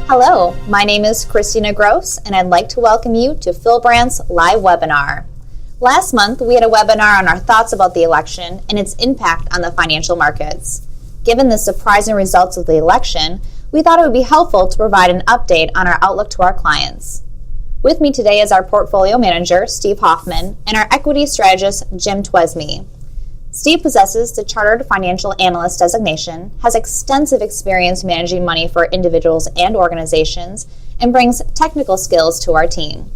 Hello, my name is Christina Gross, and I'd like to welcome you to Filbrandt's live webinar. Last month, we had a webinar on our thoughts about the election and its impact on the financial markets. Given the surprising results of the election, we thought it would be helpful to provide an update on our outlook to our clients. With me today is our portfolio manager, Steve Hoffman, and our equity strategist, Jim Twesme. Steve possesses the Chartered Financial Analyst designation, has extensive experience managing money for individuals and organizations, and brings technical skills to our team.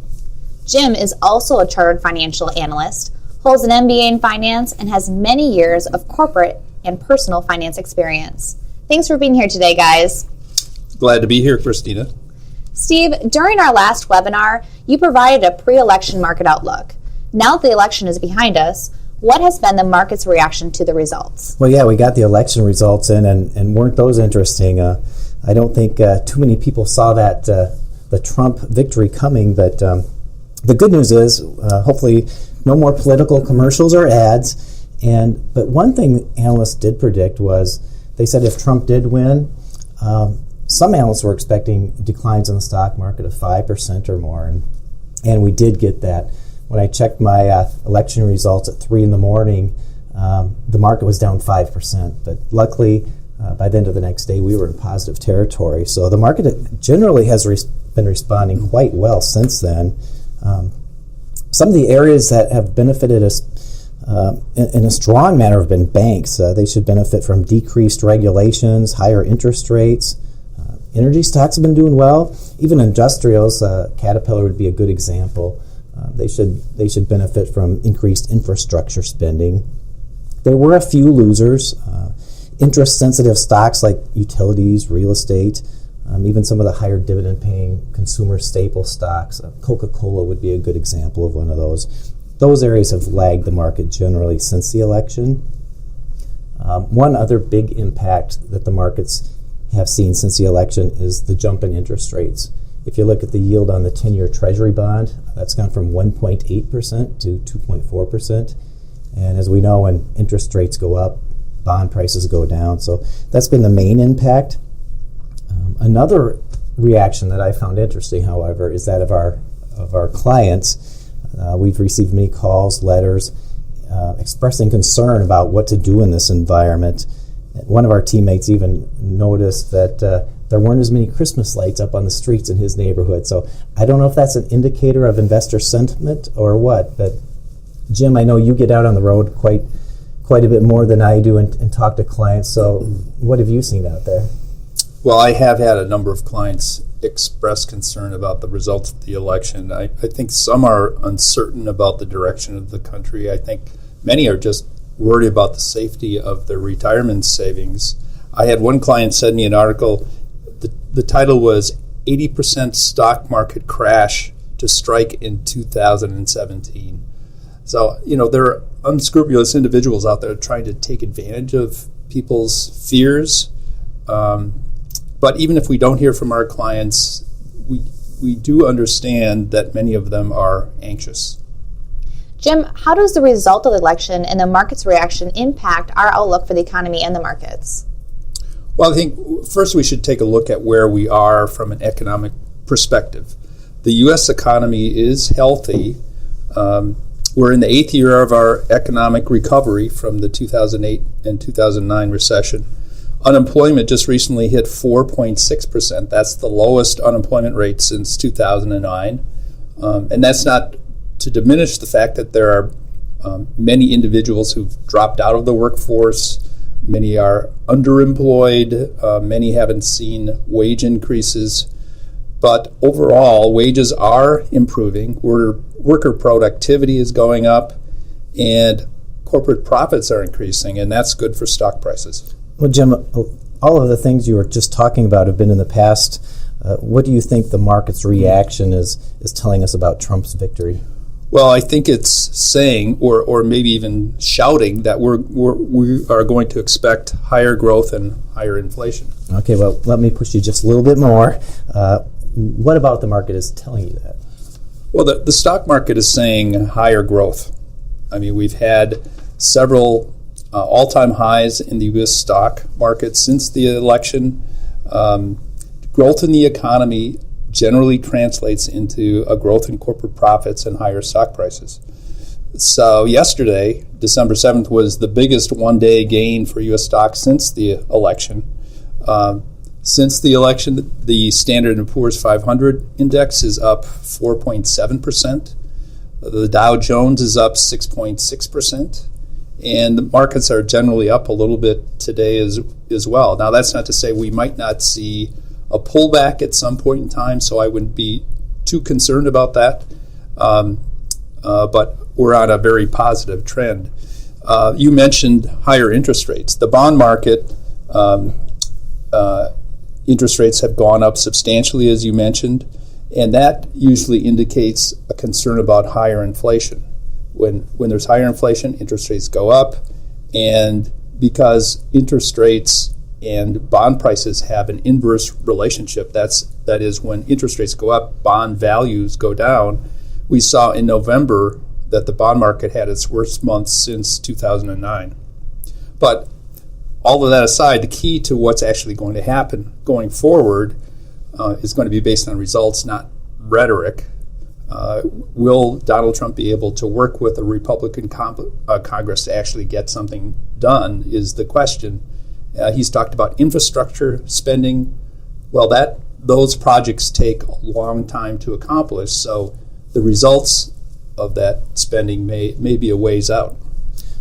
Jim is also a Chartered Financial Analyst, holds an MBA in finance, and has many years of corporate and personal finance experience. Thanks for being here today, guys. Glad to be here, Christina. Steve, during our last webinar, you provided a pre-election market outlook. Now that the election is behind us, what has been the market's reaction to the results? Well, yeah, we got the election results in, and weren't those interesting? I don't think too many people saw that the Trump victory coming, but the good news is hopefully no more political commercials or ads. But one thing analysts did predict was they said if Trump did win, some analysts were expecting declines in the stock market of 5% or more, and we did get that. When I checked my election results at 3 in the morning, the market was down 5%. But luckily, by the end of the next day, we were in positive territory. So the market generally has been responding quite well since then. Some of the areas that have benefited us in a strong manner have been banks. They should benefit from decreased regulations, higher interest rates. Energy stocks have been doing well. Even industrials, Caterpillar would be a good example. They should benefit from increased infrastructure spending. There were a few losers. Interest-sensitive stocks like utilities, real estate, even some of the higher dividend-paying consumer staple stocks. Coca-Cola would be a good example of one of those. Those areas have lagged the market generally since the election. One other big impact that the markets have seen since the election is the jump in interest rates. If you look at the yield on the 10-year Treasury bond, that's gone from 1.8% to 2.4%. And as we know, when interest rates go up, bond prices go down. So that's been the main impact. Another reaction that I found interesting, however, is that of our clients. We've received many calls, letters, expressing concern about what to do in this environment. One of our teammates even noticed that there weren't as many Christmas lights up on the streets in his neighborhood. So I don't know if that's an indicator of investor sentiment or what, but Jim, I know you get out on the road quite a bit more than I do and talk to clients. So what have you seen out there? Well, I have had a number of clients express concern about the results of the election. I think some are uncertain about the direction of the country. I think many are just worried about the safety of their retirement savings. I had one client send me an article. The title was 80% stock market crash to strike in 2017. So, there are unscrupulous individuals out there trying to take advantage of people's fears. But even if we don't hear from our clients, we do understand that many of them are anxious. Jim, how does the result of the election and the market's reaction impact our outlook for the economy and the markets? Well, I think first we should take a look at where we are from an economic perspective. The U.S. economy is healthy. We're in the 8th year of our economic recovery from the 2008 and 2009 recession. Unemployment just recently hit 4.6%. That's the lowest unemployment rate since 2009. And that's not to diminish the fact that there are many individuals who've dropped out of the workforce. Many are underemployed. Many haven't seen wage increases. But overall, wages are improving. Worker productivity is going up, and corporate profits are increasing, and that's good for stock prices. Well, Jim, all of the things you were just talking about have been in the past. What do you think the market's reaction is telling us about Trump's victory? Well, I think it's saying, or maybe even shouting, that we are going to expect higher growth and higher inflation. Okay, well, let me push you just a little bit more. What about the market is telling you that? Well, the stock market is saying higher growth. I mean, we've had several all-time highs in the U.S. stock market since the election. growth in the economy generally translates into a growth in corporate profits and higher stock prices. So yesterday, December 7th, was the biggest one-day gain for U.S. stocks since the election. Since the election, the Standard & Poor's 500 index is up 4.7%. The Dow Jones is up 6.6%. And the markets are generally up a little bit today as well. Now, that's not to say we might not see a pullback at some point in time, so I wouldn't be too concerned about that. But we're on a very positive trend. You mentioned higher interest rates. The bond market, interest rates have gone up substantially, as you mentioned, and that usually indicates a concern about higher inflation. When there's higher inflation, interest rates go up, and because interest rates and bond prices have an inverse relationship, that is, when interest rates go up, bond values go down. We saw in November that the bond market had its worst month since 2009. But all of that aside, the key to what's actually going to happen going forward is going to be based on results, not rhetoric. Will Donald Trump be able to work with a Republican Congress to actually get something done is the question. He's talked about infrastructure spending. Well, those projects take a long time to accomplish, so the results of that spending may be a ways out.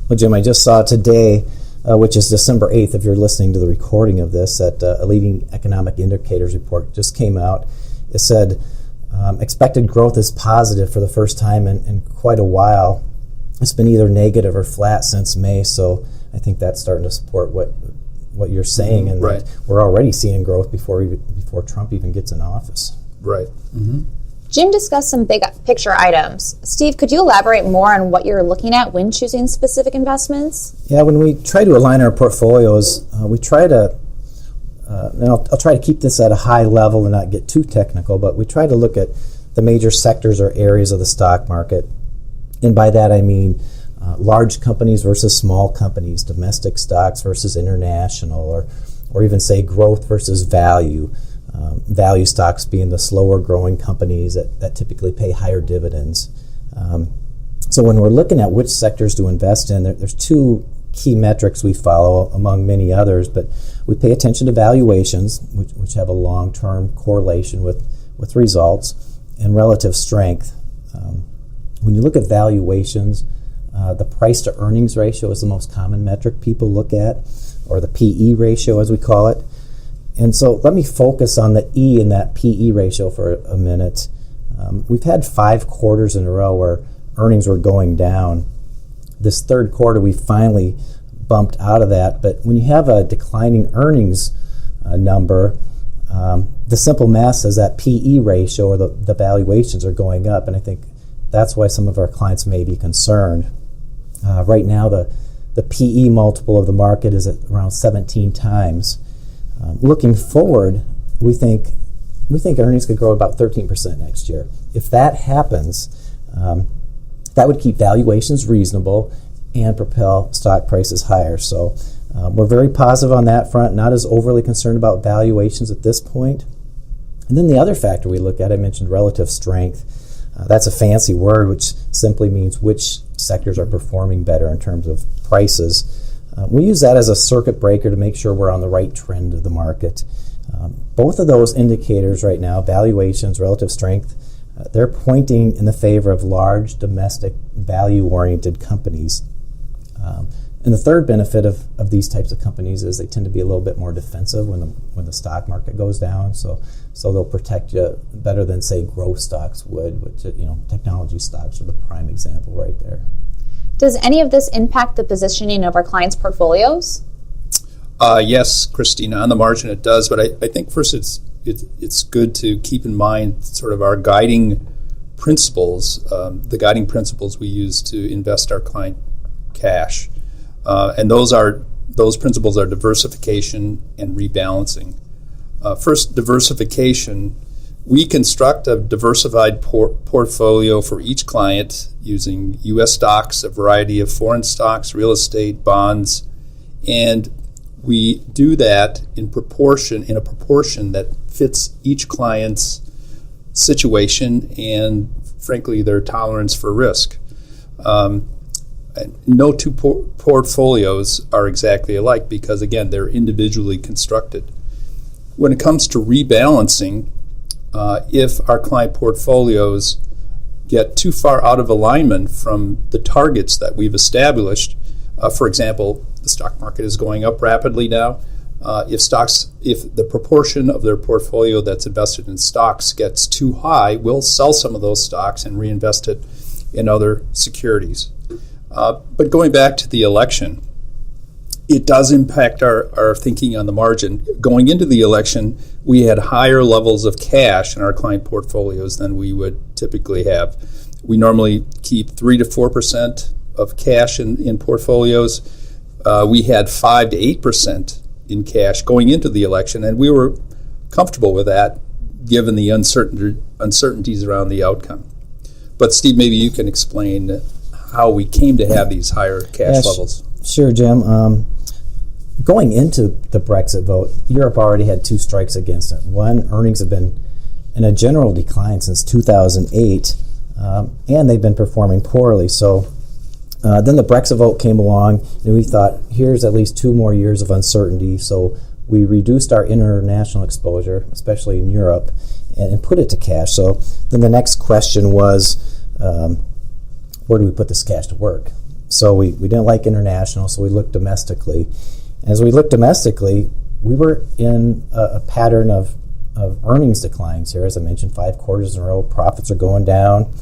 Well, Jim, I just saw today, which is December 8th, if you're listening to the recording of this, that a leading economic indicators report just came out. It said expected growth is positive for the first time in quite a while. It's been either negative or flat since May, so I think that's starting to support what you're saying, and right. We're already seeing growth before Trump even gets in office. Right. Mm-hmm. Jim discussed some big picture items. Steve, could you elaborate more on what you're looking at when choosing specific investments? Yeah, when we try to align our portfolios, we try to, and I'll try to keep this at a high level and not get too technical, but we try to look at the major sectors or areas of the stock market. And by that I mean large companies versus small companies, domestic stocks versus international, or even say growth versus value. Value stocks being the slower growing companies that typically pay higher dividends. So when we're looking at which sectors to invest in, there's two key metrics we follow among many others, but we pay attention to valuations, which have a long-term correlation with results, and relative strength. When you look at valuations, the price to earnings ratio is the most common metric people look at, or the PE ratio as we call it. And so let me focus on the E in that PE ratio for a minute. We've had 5 quarters in a row where earnings were going down. This third quarter, we finally bumped out of that. But when you have a declining earnings number, the simple math says that PE ratio, or the valuations, are going up. And I think that's why some of our clients may be concerned. Right now, the PE multiple of the market is at around 17 times. Looking forward, we think earnings could grow about 13% next year. If that happens, that would keep valuations reasonable and propel stock prices higher. So we're very positive on that front, not as overly concerned about valuations at this point. And then the other factor we look at, I mentioned relative strength. That's a fancy word which simply means which sectors are performing better in terms of prices. We use that as a circuit breaker to make sure we're on the right trend of the market. Both of those indicators right now, valuations, relative strength, they're pointing in the favor of large, domestic, value-oriented companies. And the third benefit of these types of companies is they tend to be a little bit more defensive when the stock market goes down. So they'll protect you better than, say, growth stocks would, which, technology stocks are the prime example right there. Does any of this impact the positioning of our clients' portfolios? Yes, Christina, on the margin it does, but I think first it's good to keep in mind sort of our guiding principles, the guiding principles we use to invest our client cash. And those principles are diversification and rebalancing. First, diversification. We construct a diversified portfolio for each client using U.S. stocks, a variety of foreign stocks, real estate, bonds, and we do that in a proportion that fits each client's situation and, frankly, their tolerance for risk. No two portfolios are exactly alike because, again, they're individually constructed. When it comes to rebalancing, if our client portfolios get too far out of alignment from the targets that we've established, for example, the stock market is going up rapidly now. If the proportion of their portfolio that's invested in stocks gets too high, we'll sell some of those stocks and reinvest it in other securities. But going back to the election, it does impact our thinking on the margin. Going into the election, we had higher levels of cash in our client portfolios than we would typically have. We normally keep 3 to 4% of cash in portfolios. We had 5 to 8% in cash going into the election, and we were comfortable with that given the uncertainties around the outcome. But Steve, maybe you can explain how we came to have these higher cash levels. Sure, Jim. Going into the Brexit vote, Europe already had 2 strikes against it. One, earnings have been in a general decline since 2008, and they've been performing poorly. So then the Brexit vote came along, and we thought, here's at least 2 more years of uncertainty. So we reduced our international exposure, especially in Europe, and put it to cash. So then the next question was, where do we put this cash to work? So we didn't like international, so we looked domestically. As we looked domestically, we were in a pattern of earnings declines here. As I mentioned, 5 quarters in a row, profits are going down.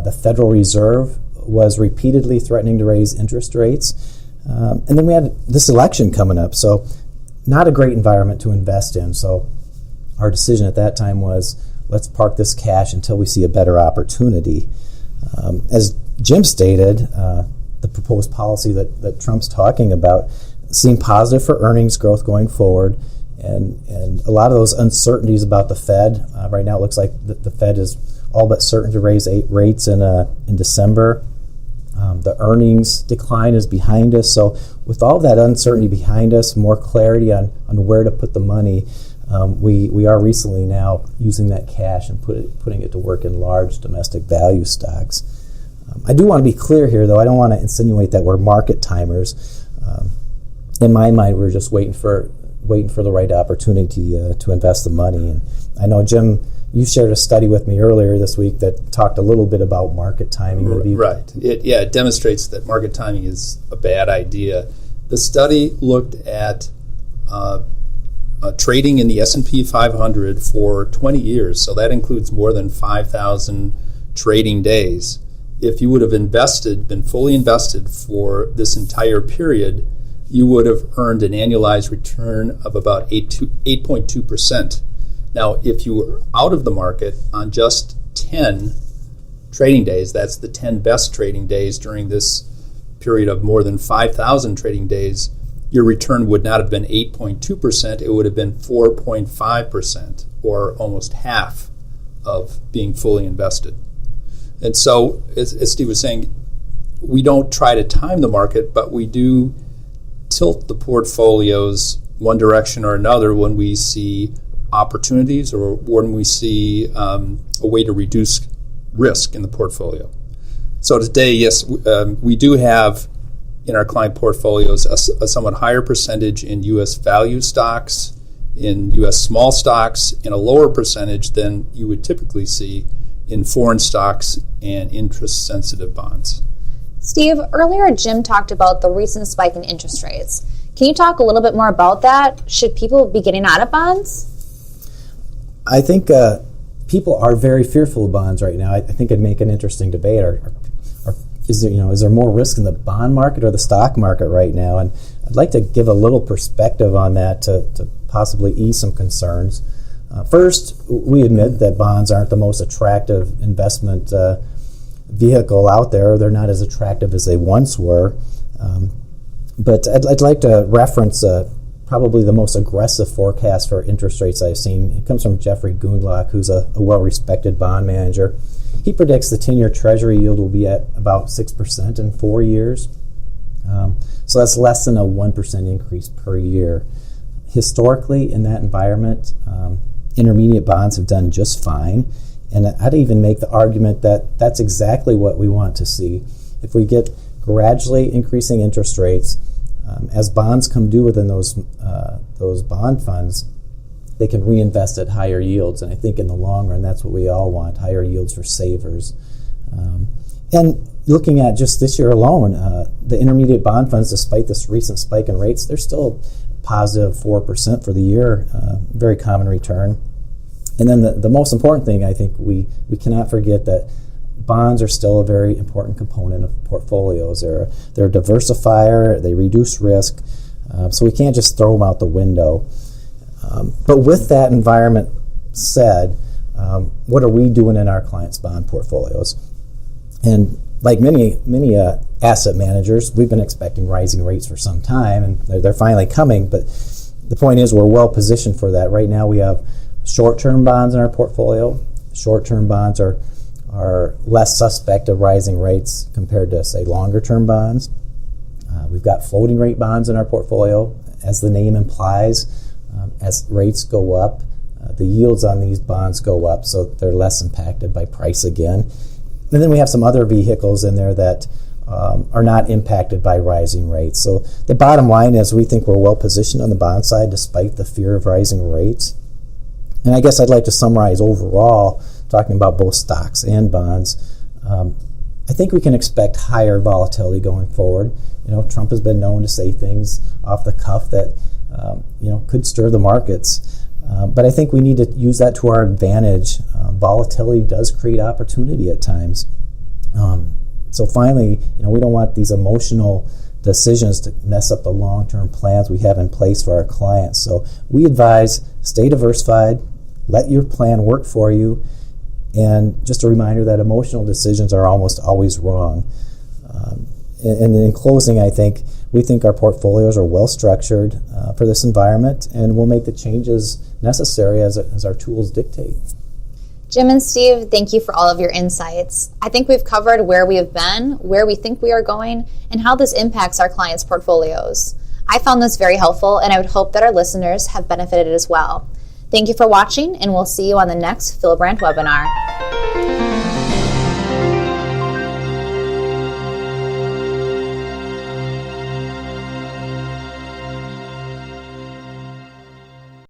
The Federal Reserve was repeatedly threatening to raise interest rates. And then we had this election coming up, so not a great environment to invest in. So our decision at that time was, let's park this cash until we see a better opportunity. As Jim stated, the proposed policy that Trump's talking about seem positive for earnings growth going forward, and a lot of those uncertainties about the Fed. Right now it looks like the Fed is all but certain to raise 8 rates in December. The earnings decline is behind us. So with all that uncertainty behind us, more clarity on where to put the money, we are recently now using that cash and putting it to work in large domestic value stocks. I do want to be clear here, though. I don't want to insinuate that we're market timers. In my mind, we're just waiting for the right opportunity to invest the money. And I know, Jim, you shared a study with me earlier this week that talked a little bit about market timing. Maybe. Right. It demonstrates that market timing is a bad idea. The study looked at trading in the S&P 500 for 20 years, so that includes more than 5,000 trading days. If you would have been fully invested for this entire period, you would have earned an annualized return of about 8.2%. Now, if you were out of the market on just 10 trading days, that's the 10 best trading days during this period of more than 5,000 trading days, your return would not have been 8.2%, it would have been 4.5%, or almost half of being fully invested. And so, as Steve was saying, we don't try to time the market, but we do tilt the portfolios one direction or another when we see opportunities or when we see a way to reduce risk in the portfolio. So today, yes, we do have in our client portfolios a somewhat higher percentage in U.S. value stocks, in U.S. small stocks, and a lower percentage than you would typically see in foreign stocks and interest-sensitive bonds. Steve, earlier Jim talked about the recent spike in interest rates. Can you talk a little bit more about that? Should people be getting out of bonds? I think people are very fearful of bonds right now. I think it'd make an interesting debate. Is there more risk in the bond market or the stock market right now? And I'd like to give a little perspective on that to possibly ease some concerns. First, we admit that bonds aren't the most attractive investment vehicle out there. They're not as attractive as they once were. But I'd like to reference probably the most aggressive forecast for interest rates I've seen. It comes from Jeffrey Gundlach, who's a well-respected bond manager. He predicts the 10-year Treasury yield will be at about 6% in 4 years. So that's less than a 1% increase per year. Historically, in that environment, Intermediate bonds have done just fine. And I'd even make the argument that that's exactly what we want to see. If we get gradually increasing interest rates, as bonds come due within those bond funds, they can reinvest at higher yields. And I think in the long run, that's what we all want, higher yields for savers. And looking at just this year alone, the intermediate bond funds, despite this recent spike in rates, they're still positive 4% for the year, very common return. And then the most important thing, I think we cannot forget that bonds are still a very important component of portfolios. They're a diversifier, they reduce risk, so we can't just throw them out the window. But with that environment said, what are we doing in our clients' bond portfolios? And like many asset managers, we've been expecting rising rates for some time, and they're finally coming, but the point is we're well positioned for that. Right now we have short-term bonds in our portfolio. Short-term bonds are less suspect of rising rates compared to, say, longer-term bonds. We've got floating rate bonds in our portfolio. As the name implies, as rates go up, the yields on these bonds go up, so they're less impacted by price again. And then we have some other vehicles in there that are not impacted by rising rates. So the bottom line is we think we're well positioned on the bond side despite the fear of rising rates. And I guess I'd like to summarize overall, talking about both stocks and bonds. I think we can expect higher volatility going forward. Trump has been known to say things off the cuff that could stir the markets. But I think we need to use that to our advantage. Volatility does create opportunity at times. So finally, we don't want these emotional decisions to mess up the long-term plans we have in place for our clients. So we advise stay diversified, let your plan work for you, and just a reminder that emotional decisions are almost always wrong. And in closing, we think our portfolios are well structured for this environment, and we'll make the changes necessary as our tools dictate. Jim and Steve, thank you for all of your insights. I think we've covered where we have been, where we think we are going, and how this impacts our clients' portfolios. I found this very helpful, and I would hope that our listeners have benefited as well. Thank you for watching, and we'll see you on the next Filbrandt webinar.